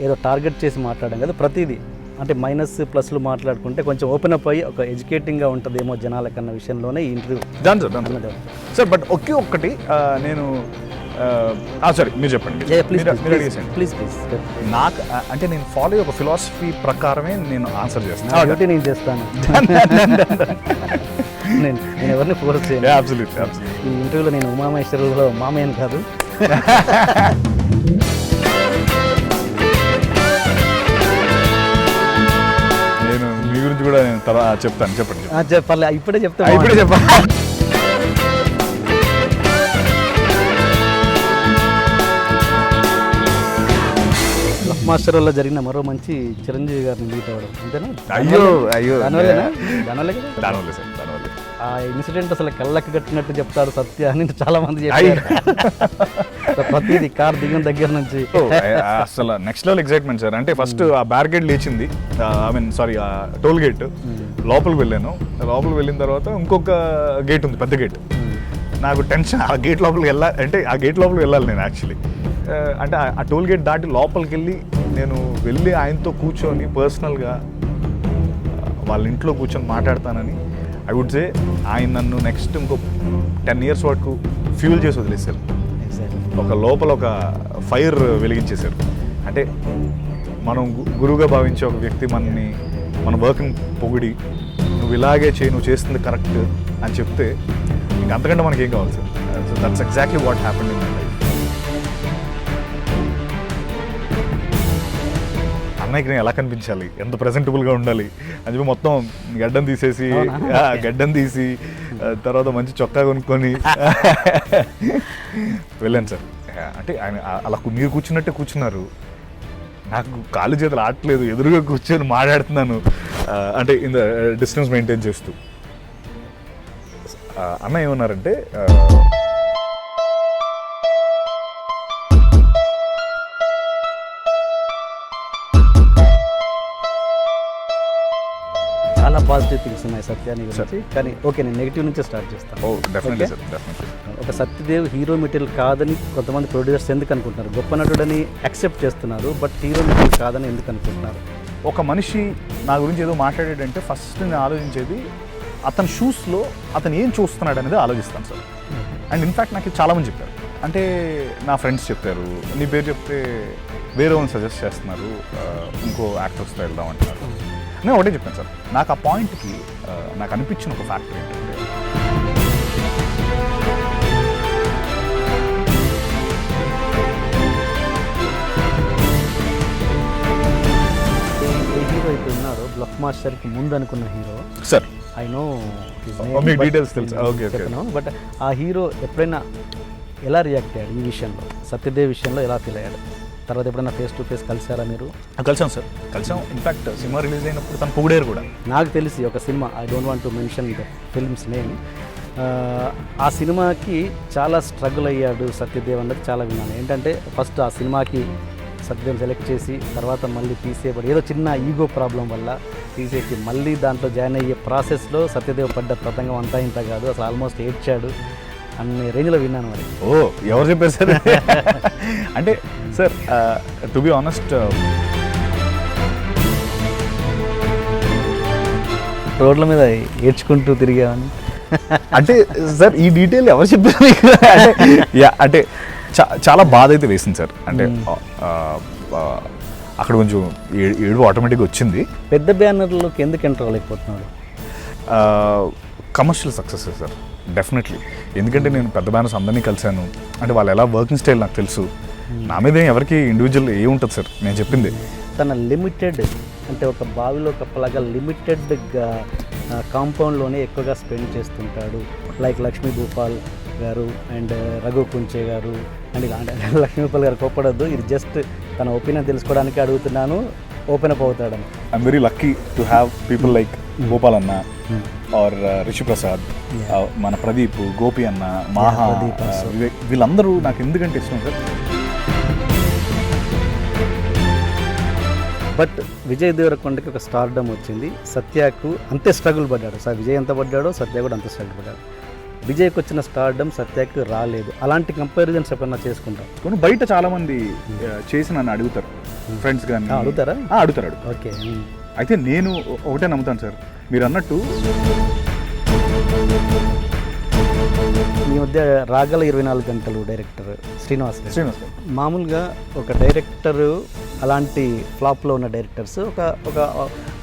ఏదో టార్గెట్ చేసి మాట్లాడడం కదా, ప్రతిదీ అంటే మైనస్ ప్లస్లు మాట్లాడుకుంటే కొంచెం ఓపెన్ అప్ అయ్యి ఒక ఎడ్యుకేటింగ్గా ఉంటుందేమో జనాలకన్న విషయంలోనే ఈ ఇంటర్వ్యూ సార్. బట్ ఒక్కటి నేను సారీ మీరు చెప్పండి. ప్లీజ్ నాకు అంటే నేను ఫాలో అయ్యే ఒక ఫిలాసఫీ ప్రకారమే నేను ఆన్సర్ చేస్తాను. నేను చేస్తాను. నేను ఎవరిని ఫోర్స్ చేయను. ఈ ఇంటర్వ్యూలో నేను ఉమామహేశ్వరులో మామయ్యని కాదు. నేను మీ గురించి కూడా నేను తర్వాత చెప్తాను. చెప్పండి. ఇప్పుడే చెప్తాను. మాస్టర్లో జరిగిన మరో మంచి చిరంజీవి గారిని మీట్ అవ్వడం అంతేనా? దానివల్లే సార్. ఆ ఇన్సిడెంట్ అసలు కళ్ళకి కట్టినట్టు చెప్తారు సత్య అని చాలా మంది చెప్పారు. ప్రతిదీ కార్ దిగిన దగ్గర నుంచి అసలు నెక్స్ట్ లెవెల్ ఎక్సైట్మెంట్ సార్. అంటే ఫస్ట్ ఆ బ్యారికేడ్ లేచింది, ఆ టోల్ గేట్ లోపలికి వెళ్ళాను. లోపలికి వెళ్ళిన తర్వాత ఇంకొక గేట్ ఉంది, పెద్ద గేట్. నాకు టెన్షన్, ఆ గేట్ లోపలికి వెళ్ళాలి నేను యాక్చువల్లీ. అంటే ఆ టోల్ గేట్ దాటి లోపలికి నేను వెళ్ళి ఆయనతో కూర్చొని పర్సనల్గా వాళ్ళ ఇంట్లో కూర్చొని మాట్లాడతానని ఐ వుడ్ సే ఆయన నన్ను నెక్స్ట్ ఇంకో 10 years వరకు ఫ్యూల్ చేసి వదిలేశారు. లోపల ఒక ఫైర్ వెలిగించేశారు. అంటే మనం గురువుగా భావించే ఒక వ్యక్తి మన వర్క్ని పొగిడి నువ్వు ఇలాగే నువ్వు చేస్తుంది కరెక్ట్ అని చెప్తే ఇంక అంతకంటే మనకేం కావాలి sir. So that's exactly what happened in my life. అన్నయ్యకి నేను ఎలా కనిపించాలి, ఎంత ప్రెజెంటబుల్గా ఉండాలి అని చెప్పి మొత్తం గడ్డం తీసి తర్వాత మంచి చొక్కా కొనుక్కొని వెళ్ళాను సార్. అంటే ఆయన అలా మీరు కూర్చున్నట్టే కూర్చున్నారు, నాకు కాళ్ళు చేతులు ఆడట్లేదు, ఎదురుగా కూర్చొని మాట్లాడుతున్నాను. అంటే ఇన్ ద డిస్టెన్స్ మెయింటైన్ చేస్తూ అన్న ఏమన్నారంటే, చాలా పాజిటివ్ థింగ్స్ ఉన్నాయి సత్యాన్ని గురించి. కానీ ఓకే, నేను నెగిటివ్ నుంచే స్టార్ట్ చేస్తాను. ఒక సత్యదేవ్ హీరో మెటీరియల్ కాదని కొంతమంది ప్రొడ్యూసర్స్ ఎందుకు అనుకుంటున్నారు? గొప్ప నటుడని యాక్సెప్ట్ చేస్తున్నారు, బట్ హీరో మెటీరియల్ కాదని ఎందుకు అనుకుంటున్నారు? ఒక మనిషి నా గురించి ఏదో మాట్లాడేటంటే ఫస్ట్ నేను ఆలోచించేది అతని షూస్లో అతను ఏం చూస్తున్నాడు అనేది ఆలోచిస్తాను సార్. అండ్ ఇన్ఫ్యాక్ట్ నాకు చాలామంది చెప్పారు, అంటే నా ఫ్రెండ్స్ చెప్పారు, నీ పేరు చెప్తే వేరే వాళ్ళని సజెస్ట్ చేస్తున్నారు, ఇంకో యాక్టర్స్తో వెళ్దాం అంటున్నారు. నేను ఒకటే చెప్పాను సార్, నాకు ఆ పాయింట్కి నాకు అనిపించిన ఒక ఫ్యాక్టర్ ఏంటంటే, హీరో ఇప్పుడు ఉన్నారు బ్లాక్ మాస్టర్కి ముందు అనుకున్న hero sir. I know details తెలుసు, బట్ ఆ హీరో ఎప్పుడైనా ఎలా రియాక్ట్ అయ్యాడు ఈ విషయంలో, సత్యదేవ్ విషయంలో ఎలా ఫీల్ అయ్యాడు? తర్వాత ఎప్పుడైనా ఫేస్ టు ఫేస్ కలిసారా మీరు? కలిసాం సార్, కలిసాం. ఇన్ఫ్యాక్ట్ సినిమా రిలీజ్ అయినప్పుడు తను పొగిడారు కూడా. నాకు తెలిసి ఒక cinema, I don't want to mention the films name, ఆ సినిమాకి చాలా స్ట్రగుల్ అయ్యాడు సత్యదేవ్ అన్నది చాలా విన్నాను. ఏంటంటే ఫస్ట్ ఆ సినిమాకి సత్యదేవ్ సెలెక్ట్ చేసి తర్వాత మళ్ళీ తీసేయబడి ఏదో చిన్న ఈగో ప్రాబ్లం వల్ల తీసేసి మళ్ళీ దాంట్లో జాయిన్ అయ్యే ప్రాసెస్లో సత్యదేవ్ పడ్డ తతంగం అంతా ఇంత కాదు, అసలు ఆల్మోస్ట్ ఏడ్చాడు అన్ని రేంజ్లో విన్నాను. మరి ఎవరు చెప్పారు సార్? అంటే సార్ టు బి ఆనెస్ట్, రోడ్ల మీద ఏడ్చుకుంటూ తిరిగామని అంటే సార్ ఈ డీటెయిల్ ఎవరు చెప్పారు? అంటే చాలా బాధ అయితే వేసింది సార్. అంటే అక్కడ కొంచెం ఏడు ఆటోమేటిక్గా వచ్చింది. పెద్ద బ్యానర్లోకి ఎందుకు ఎంటర్ అవ్వలేకపోతున్నాడు? Commercial success sir, definitely. ఎందుకంటే నేను పెద్ద బ్యానర్స్ అందరినీ కలిశాను, అంటే వాళ్ళు ఎలా వర్కింగ్ స్టైల్ నాకు తెలుసు. నా మీద ఎవరికి ఇండివిజువల్ ఏముంటుంది సార్, నేను చెప్పింది. తన లిమిటెడ్ అంటే ఒక బావిలో కప్పలాగా లిమిటెడ్గా కాంపౌండ్లోనే ఎక్కువగా స్పెండ్ చేస్తుంటాడు. లైక్ లక్ష్మీ భూపాల్ గారు అండ్ రఘు కుంచే గారు అండ్ ఇలా. లక్ష్మీ భూపాల్ గారు కోప్పడద్దు, ఇది జస్ట్ తన ఒపీనియన్ తెలుసుకోవడానికి అడుగుతున్నాను, ఓపెన్ అప్ అవుతాడని. I'm very lucky to have people like Bhupal అన్న ఆర్ రిషి ప్రసాద్, మన ప్రదీప్, గోపి అన్న, మాహా, వివేక్, వీళ్ళందరూ నాకు ఎందుకంటే ఇష్టం సార్. బట్ విజయ్ దేవరకొండకి ఒక స్టార్డమ్ వచ్చింది, సత్యకు అంతే స్ట్రగుల్ పడ్డాడు. సార్ విజయ్ ఎంత పడ్డాడో సత్య కూడా అంతే స్ట్రగుల్ పడ్డాడు. విజయ్కి వచ్చిన స్టార్డమ్ సత్యకు రాలేదు. అలాంటి కంపారిజన్స్ ఎప్పుడన్నా చేసుకుంటాం. బయట చాలామంది చేసి నన్ను అడుగుతారు, ఫ్రెండ్స్ కానీ అడుగుతారా? అడుగుతారు. ఓకే. అయితే నేను ఒకటే నమ్ముతాను సార్, మీరు అన్నట్టు ఈ మధ్య రాగల 24 గంటలు డైరెక్టర్ శ్రీనివాస్ శ్రీనివాస్ గారు. మామూలుగా ఒక డైరెక్టరు అలాంటి ఫ్లాప్లో ఉన్న డైరెక్టర్స్ ఒక ఒక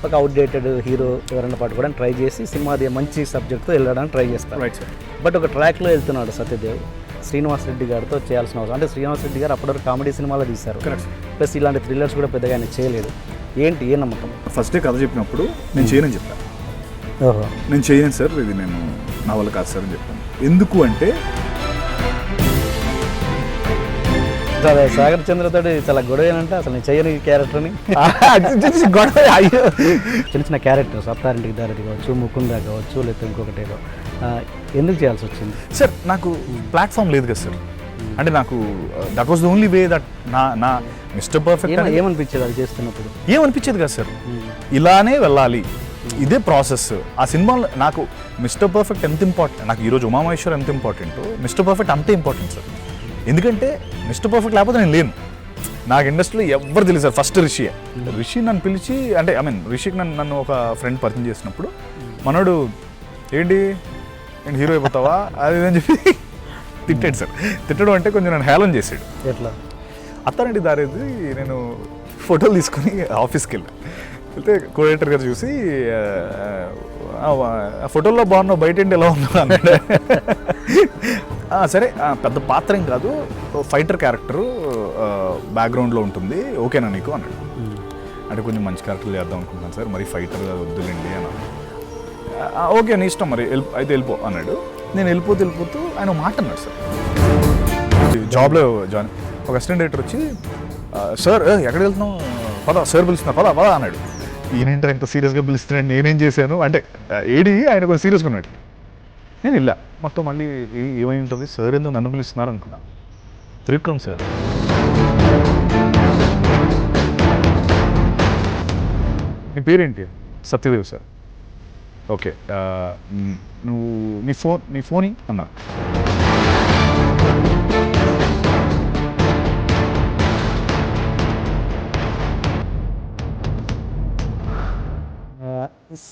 ఒక అవుట్డేటెడ్ హీరో ఎవరైనా పట్టుకోవడానికి ట్రై చేసి సినిమాది మంచి సబ్జెక్ట్తో వెళ్ళడానికి ట్రై చేస్తారు. Right sir. బట్ ఒక ట్రాక్లో వెళ్తున్నాడు సత్యదేవ్. శ్రీనివాస్ రెడ్డి గారితో చేయాల్సిన అవసరం, అంటే శ్రీనివాస్ రెడ్డి గారు అప్పటివరకు కామెడీ సినిమాలో తీశారు, ప్లస్ ఇలాంటి థ్రిల్లర్స్ కూడా పెద్దగా ఆయన చేయలేదు. ఏంటి ఏ నమ్మకం? ఫస్టే కథ చెప్పినప్పుడు నేను చేయనని చెప్పాను. ఓహో. నేను చేయను సార్, ఇది నేను నా వల్ల కాదు సార్ అని చెప్పాను. ఎందుకు అంటే సాగర్ చంద్రతో చాలా గొడవ ఏంటంటే అసలు నేను చేయని క్యారెక్టర్ని గొడవ అయ్యో. చిన్న చిన్న క్యారెక్టర్స్ అత్తారింటికి దారి కావచ్చు, ముకుంద కావచ్చు, లేకపోతే ఇంకొకటి ఏదో ఎందుకు చేయాల్సి వచ్చింది సార్? నాకు ప్లాట్ఫామ్ లేదు కదా సార్. అంటే నాకు that was the only way that నా మిస్టర్ పర్ఫెక్ట్ ఏమనిపించేది అది చేస్తున్నప్పుడు? ఏమనిపించేది కదా సార్, ఇలానే వెళ్ళాలి, ఇదే ప్రాసెస్. ఆ సినిమాలో నాకు మిస్టర్ పర్ఫెక్ట్ ఎంత ఇంపార్టెంట్, నాకు ఈరోజు ఉమామహేశ్వర్ ఎంత ఇంపార్టెంట్, మిస్టర్ పర్ఫెక్ట్ అంతే ఇంపార్టెంట్ సార్. ఎందుకంటే మిస్టర్ పర్ఫెక్ట్ లేకపోతే నేను లేను. నాకు ఇండస్ట్రీలో ఎవరు తెలియదు సార్, ఫస్ట్ రిషి నన్ను పిలిచి, అంటే ఐ మీన్ రిషికి నన్ను ఒక ఫ్రెండ్ పరిచయం చేసినప్పుడు మనోడు ఏంటి హీరో అయిపోతావా అది అని చెప్పి తిట్టాడు సార్. తిట్టడం అంటే కొంచెం నన్ను హేళన చేసాడు. ఎట్లా? అత్తారింటి దారేది నేను ఫోటోలు తీసుకొని ఆఫీస్కి వెళ్తే కోఆర్డినేటర్ గారు చూసి ఆ ఫోటోల్లో బాగున్నావు, బయట ఏంటి ఎలా ఉన్నావు అన్నాడు. సరే పెద్ద పాత్ర ఏం కాదు, ఫైటర్ క్యారెక్టరు బ్యాక్గ్రౌండ్లో ఉంటుంది, ఓకేనా నీకు అన్నాడు. అంటే కొంచెం మంచి క్యారెక్టర్లు చేద్దాం అనుకుంటున్నాను సార్, మరి ఫైటర్ వద్దులేండి అన్నాడు. ఓకే నీ ఇష్టం మరి అయితే వెళ్ళిపో అన్నాడు. నేను వెళ్ళిపోతూ ఆయన మాట అన్నాడు సార్. జాబ్లో జాయిన్ ఒక అసిస్టెంట్ డైరెక్టర్ వచ్చి, సార్ ఎక్కడికి వెళ్తున్నావు, పద సార్ పిలుస్తున్నా పద అన్నాడు. ఈయనేంటారు ఎంత సీరియస్గా పిలుస్తున్నాడు, నేనేం చేశాను అంటే ఏడి ఆయన కొంచెం సీరియస్గా ఉన్నాడు. నేను ఇలా మొత్తం మళ్ళీ ఏమై ఉంటుంది సార్ ఎందుకు నన్ను పిలుస్తున్నారు అనుకున్నా. త్రివిక్రమ్ సార్. నీ పేరేంటి? సత్యదేవ్ సార్. ఓకే నువ్వు నీ ఫోన్ అన్నా.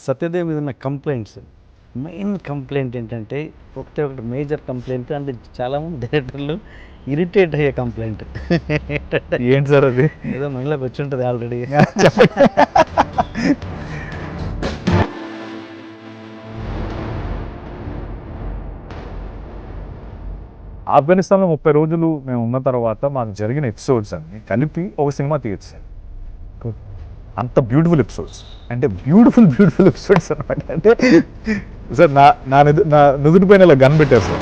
సత్యదేవ్ మీద ఉన్న కంప్లైంట్స్, మెయిన్ కంప్లైంట్ ఏంటంటే ఒకటి మేజర్ కంప్లైంట్, అంటే చాలామంది డైరెక్టర్లు ఇరిటేట్ అయ్యే కంప్లైంట్. ఏంటి సార్ అది? ఏదో మనలోకి వచ్చి ఉంటుంది ఆల్రెడీ. ఆఫ్ఘనిస్తాన్లో 30 రోజులు మేము ఉన్న తర్వాత మాకు జరిగిన ఎపిసోడ్స్ అన్ని కలిపి ఒక సినిమా తీయచ్చు. అంత బ్యూటిఫుల్ ఎపిసోడ్స్, అంటే బ్యూటిఫుల్ ఎపిసోడ్స్ అనమాట. అంటే సార్ నా నుదుటి పైన ఇలా గన్ పెట్టారు సార్.